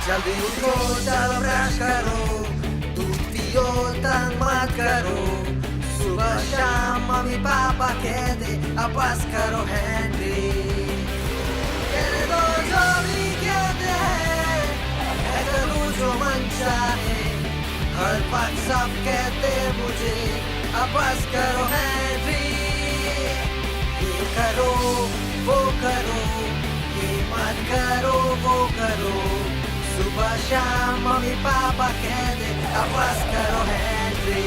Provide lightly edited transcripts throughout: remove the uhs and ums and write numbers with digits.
जल्दी उठो, चलो ब्रश करो, दूध पियो, तंग मत करो। सुबह शाम मम्मी पापा कहते अब बस करो हेनरी। कहने दो जो भी कहते हैं, मैं करूँ जो मन चाहे। हर वक्त सब कहते मुझे अब बस करो हेनरी। ये करो वो करो, ये मत करो वो करो। सुबह शाम मम्मी पापा कहते अब बस करो हेनरी।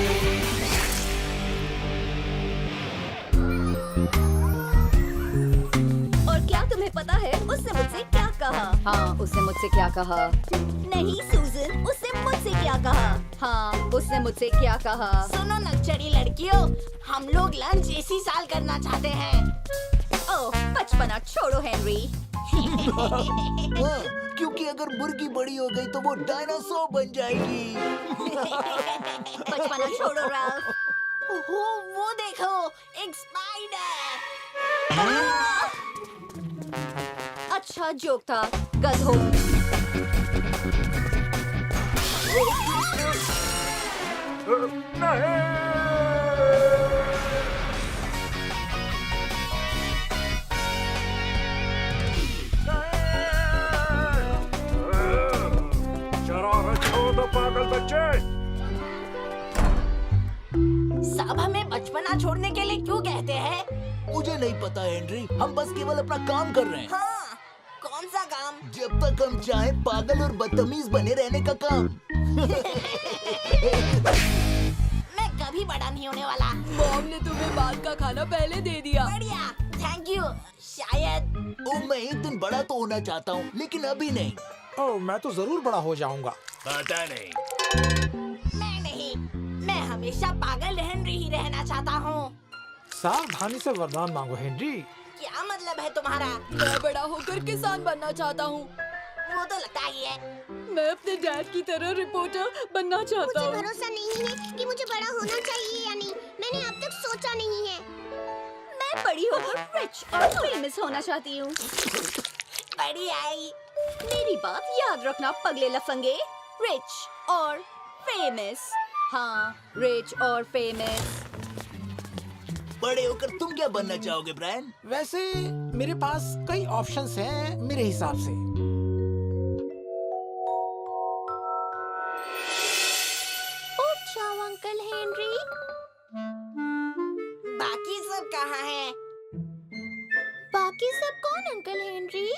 और क्या तुम्हें पता है उसने मुझसे क्या कहा? हाँ, उसने मुझसे क्या कहा? नहीं सूजन, उसने मुझसे क्या कहा? हाँ, उसने मुझसे क्या कहा? सुनो नक्चरी लड़कियों, हम लोग लंच इसी साल करना चाहते हैं। ओह, बचपना छोड़ो हेनरी। हाँ, क्योंकि अगर मुर्गी बड़ी हो गई तो वो डायनासोर बन जाएगी। बचपना छोड़ो राल्फ। ओहो, वो देखो, एक स्पाइडर। अच्छा जोक था, गधों। शरारत छोड़ दो पागल बच्चे। सब हमें बचपना छोड़ने के लिए क्यों कहते हैं? मुझे नहीं पता हेनरी, हम बस केवल अपना काम कर रहे हैं। हाँ, कौन सा काम? जब तक हम चाहें पागल और बदतमीज बने रहने का काम। मैं कभी बड़ा नहीं होने वाला। मॉम ने तुम्हें बात का खाना पहले दे दिया। बढ़िया, थैंक यू। शायद मैं एक दिन बड़ा तो होना चाहता हूँ, लेकिन अभी नहीं। ओह, मैं तो जरूर बड़ा हो जाऊंगा। पता नहीं। मैं नहीं, मैं हमेशा पागल हेनरी ही रहना चाहता हूँ। सावधानी से वरदान मांगो हेनरी। क्या मतलब है तुम्हारा? मैं बड़ा होकर किसान बनना चाहता हूँ। वो तो लगता ही है। मैं अपने डैड की तरह रिपोर्टर बनना चाहता मुझे हूँ। भरोसा नहीं है कि मुझे बड़ा होना चाहिए या नहीं। मैंने अब तक सोचा नहीं है। मैं बड़ी होकर रिच और फेमस होना चाहती हूँ। बड़ी आई। मेरी बात याद रखना पगले लफंगे। रिच और फेमस। हाँ, रिच और फेमस। बड़े होकर तुम क्या बनना चाहोगे ब्रायन? वैसे मेरे पास कई ऑप्शंस हैं मेरे हिसाब से। उठ जाओ अंकल हेनरी। बाकी सब कहाँ हैं? बाकी सब कौन uncle Henry?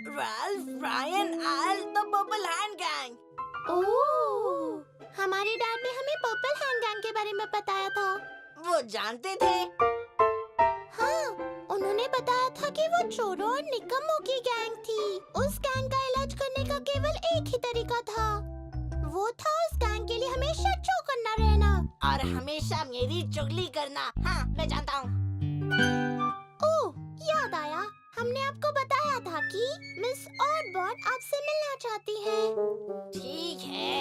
Ralph, Brian, all, the purple hand gang. Oh, हमारे डैड ने हमें पर्पल हैंड गैंग के बारे में बताया था। वो जानते थे? हाँ, उन्होंने बताया था कि वो चोरों और निकम्मों की गैंग थी। उस गैंग का इलाज करने का केवल एक ही तरीका था। वो था उस गैंग के लिए हमेशा चौकन्ना करना रहना। और हमेशा मेरी चुगली करना। हाँ, मैं जानता हूँ। ओह, याद आया, हमने आपको बताया था कि मिस ऑडबॉर्ड आपसे मिलना चाहती हैं। ठीक है।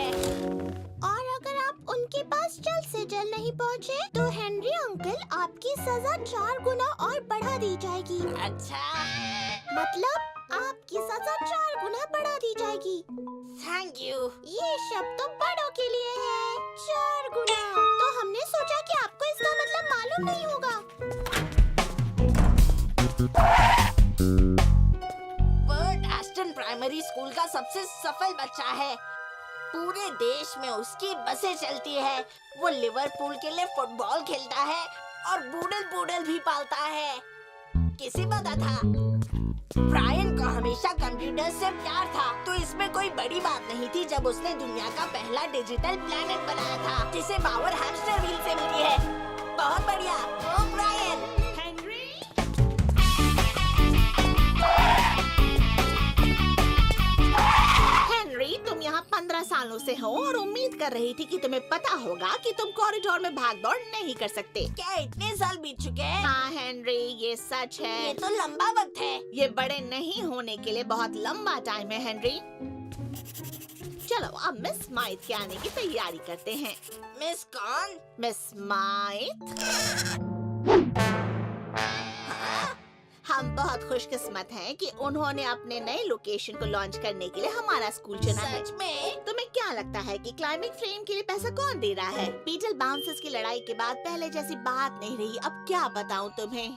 और अगर आप उनके पास जल्द से जल्द नहीं पहुँचे, तो हेनरी अंकल आपकी सजा 4 गुना और बढ़ा दी जाएगी। अच्छा, मतलब आपकी सजा 4 गुना बढ़ा दी जाएगी। Thank you. ये शब्द तो बड़ों के लिए है, 4 गुना। तो हमने सोचा कि आपको इसका मतलब मालूम नहीं होगा। बर्ट एस्टन प्राइमरी स्कूल का सबसे सफल बच्चा है। पूरे देश में उसकी बसें चलती है। वो लिवरपूल के लिए फुटबॉल खेलता है और बूडल बूडल भी पालता है। किसे पता था? ब्रायन को हमेशा कंप्यूटर से प्यार था, तो इसमें कोई बड़ी बात नहीं थी जब उसने दुनिया का पहला डिजिटल प्लेनेट बनाया था, जिसे पावर हैमस्टर व्हील से मिली है। बहुत बढ़िया। ओ ब्रायन। हेनरी, तुम यहाँ 15 सालों से हो और उम्मीद कर रही थी कि तुम्हें पता होगा कि तुम कॉरिडोर में भाग दौड़ नहीं कर सकते। क्या इतने साल बीत चुके हैं? हाँ हेनरी, ये सच है। ये तो लंबा वक्त है। ये बड़े नहीं होने के लिए बहुत लंबा टाइम है हेनरी। चलो अब मिस स्माइथ के आने की तैयारी करते हैं। मिस कौन? मिस स्माइथ हम बहुत खुशकिस्मत हैं कि उन्होंने अपने नए लोकेशन को लॉन्च करने के लिए हमारा स्कूल चुना है। सच में? तुम्हें क्या लगता है कि क्लाइंबिंग फ्रेम के लिए पैसा कौन दे रहा है? बीटल बाउंसर्स की लड़ाई के बाद पहले जैसी बात नहीं रही। अब क्या बताऊं तुम्हें?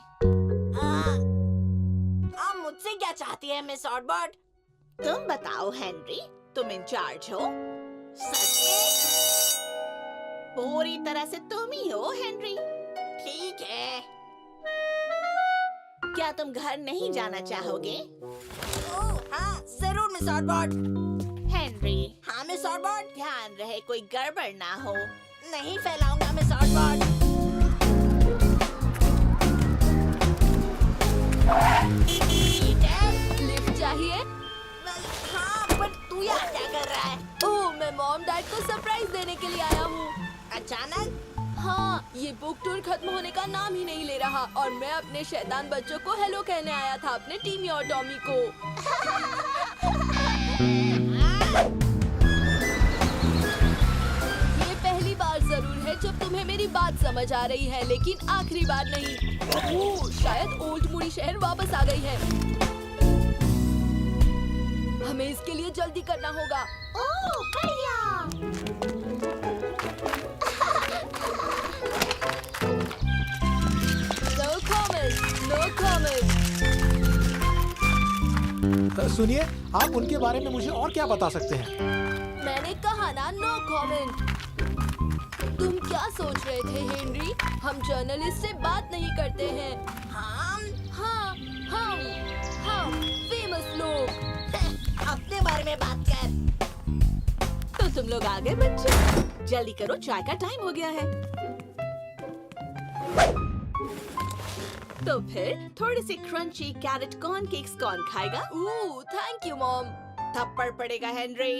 आप मुझसे क्या चाहती है मिस ऑटबॉट? तुम बताओ हेनरी, तुम इंचार्ज हो। सच में? पूरी तरह से तुम ही हो हेनरी। ठीक है। क्या तुम घर नहीं जाना चाहोगे? ओह हाँ, जरूर मिस ऑटबॉट। हेनरी, हाँ मिस ऑटबॉट। ध्यान रहे कोई गड़बड़ ना हो। नहीं फैलाऊंगा मिस ऑटबॉट। लिफ्ट चाहिए? हाँ, पर तू यहाँ क्या कर रहा है? ओह, मैं मॉम डैड को सरप्राइज देने के लिए आया हूँ। अचानक? हाँ, ये बुक टूर खत्म होने का नाम ही नहीं ले रहा और मैं अपने शैतान बच्चों को हेलो कहने आया था, अपने टीमी और टॉमी को। ये पहली बार जरूर है जब तुम्हें मेरी बात समझ आ रही है, लेकिन आखिरी बार नहीं। ओह, शायद ओल्ड मुड़ी शहर वापस आ गई है। हमें इसके लिए जल्दी करना होगा। ओह बढ़िया। No comment, no comment. सुनिए, आप उनके बारे में मुझे और क्या बता सकते हैं? मैंने कहा ना नो कमेंट। तुम क्या सोच रहे थे हेनरी? हम जर्नलिस्ट से बात नहीं करते हैं। हम फेमस लोग। अपने बारे में बात कर। तो तुम लोग आ गए बच्चे, जल्दी करो, चाय का टाइम हो गया है। तो फिर थोड़ी सी क्रंची कैरेट कॉर्न केक्स कौन खाएगा? Thank you mom. थप्पड़ पड़ेगा हेनरी।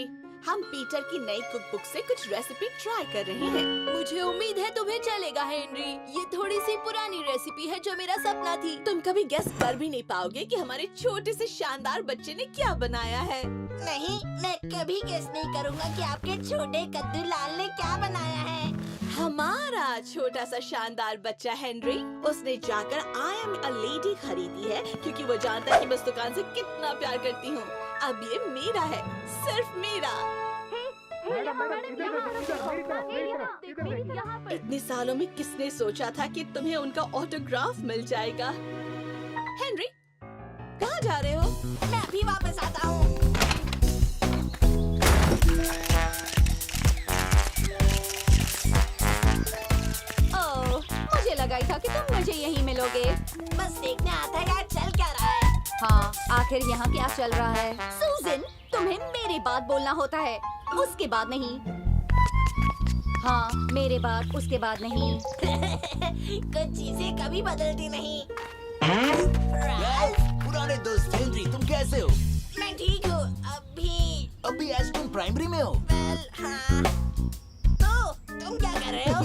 हम पीटर की नई कुकबुक से कुछ रेसिपी ट्राई कर रहे हैं। मुझे उम्मीद है तुम्हें चलेगा हेनरी। ये थोड़ी सी पुरानी रेसिपी है जो मेरा सपना थी। तुम कभी गेस कर भी नहीं पाओगे कि हमारे छोटे से शानदार बच्चे ने क्या बनाया है। नहीं, मैं कभी गेस नहीं करूँगा कि आपके छोटे कद्दू लाल ने क्या बनाया है। हमारा छोटा सा शानदार बच्चा हेनरी, उसने जाकर आई एम अ लेडी खरीदी है क्योंकि वो जानता है कि मैं उस दुकान से कितना प्यार करती हूँ। अब ये मेरा है, सिर्फ मेरा। इतने सालों में किसने सोचा था कि तुम्हें उनका ऑटोग्राफ मिल जाएगा? हेनरी, कहाँ जा रहे हो? मैं अभी वापस आता हूँ। ओह, मुझे लगा ही था कि तुम मुझे यहीं मिलोगे। बस देखने आता है यार चल क्या रहा है। हाँ, आखिर यहाँ क्या चल रहा है? सूजन, तुम्हें मेरे बाद बोलना होता है, उसके बाद नहीं। हाँ, मेरे बाद, उसके बाद नहीं। कुछ चीजें कभी बदलती नहीं। पुराने दोस्त हेनरी, तुम कैसे हो? मैं ठीक हूँ। अभी एस्टन प्राइमरी में हो? हाँ। तो तुम क्या कर रहे हो?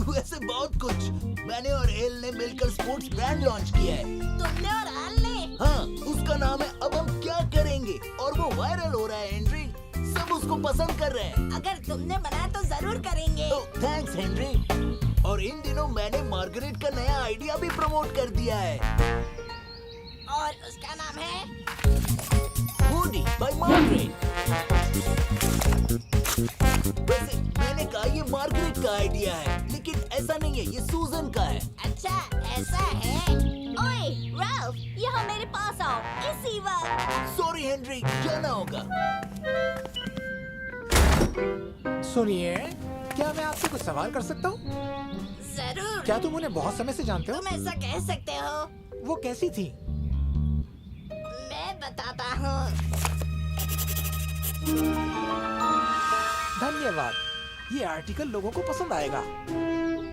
वैसे बहुत कुछ। मैंने और एल ने मिलकर स्पोर्ट्स ब्रांड लॉन्च किया है। तुमने और आल ने? हाँ, उसका नाम है अब हम क्या करेंगे और वो वायरल हो रहा है हेनरी। सब उसको पसंद कर रहे हैं। अगर तुमने बनाया तो जरूर करेंगे। Thanks Henry. और इन दिनों मैंने मार्गरेट का नया आइडिया भी प्रमोट कर दिया है। और उसका नाम है हुडी बाय मार्गरेट। वैसे मैंने कहा ये मार्गरेट का आइडिया है, लेकिन ऐसा नहीं है, ये सूजन का है। अच्छा, ऐसा है। ओए, राल्फ, यहाँ मेरे पास आओ, इसी वक्त। सॉरी हेनरी, जाना होगा। सुनिए, क्या मैं आपसे कुछ सवाल कर सकता हूँ? जरूर। क्या तुम उन्हें बहुत समय से जानते हो? तुम ऐसा कह सकते हो। वो कैसी थी? मैं बताता हूँ। धन्यवाद, ये आर्टिकल लोगों को पसंद आएगा।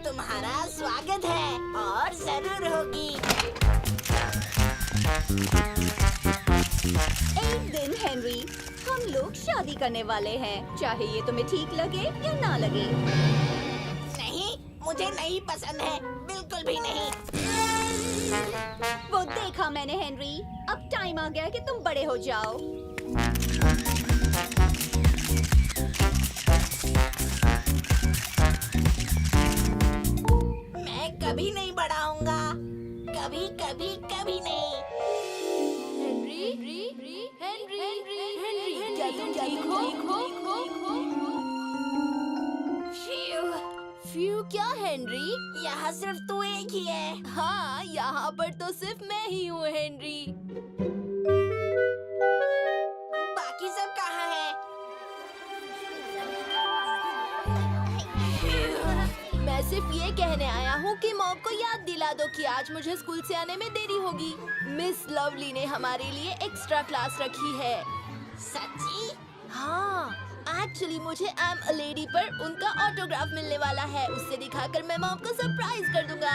तुम्हारा स्वागत है और जरूर होगी। एक दिन हेनरी, हम लोग शादी करने वाले हैं, चाहे ये तुम्हें ठीक लगे या ना लगे। नहीं, मुझे नहीं पसंद है, बिल्कुल भी नहीं। वो देखा मैंने हेनरी, अब टाइम आ गया कि तुम बड़े हो जाओ। मैं कभी नहीं बढ़ाऊंगा, कभी कभी कभी नहीं। ठीक हो? फ्यू क्या हेनरी? यहाँ सिर्फ तू एक ही है। हाँ, यहाँ पर तो सिर्फ मैं ही हूँ हेनरी। बाकी सब कहाँ है? मैं सिर्फ ये कहने आया हूँ कि मॉम को याद दिला दो कि आज मुझे स्कूल से आने में देरी होगी। मिस लवली ने हमारे लिए एक्स्ट्रा क्लास रखी है। सच्ची? हाँ, एक्चुअली मुझे आई एम अ लेडी पर उनका ऑटोग्राफ मिलने वाला है। उससे दिखाकर मैं मॉम को सरप्राइज कर दूंगा।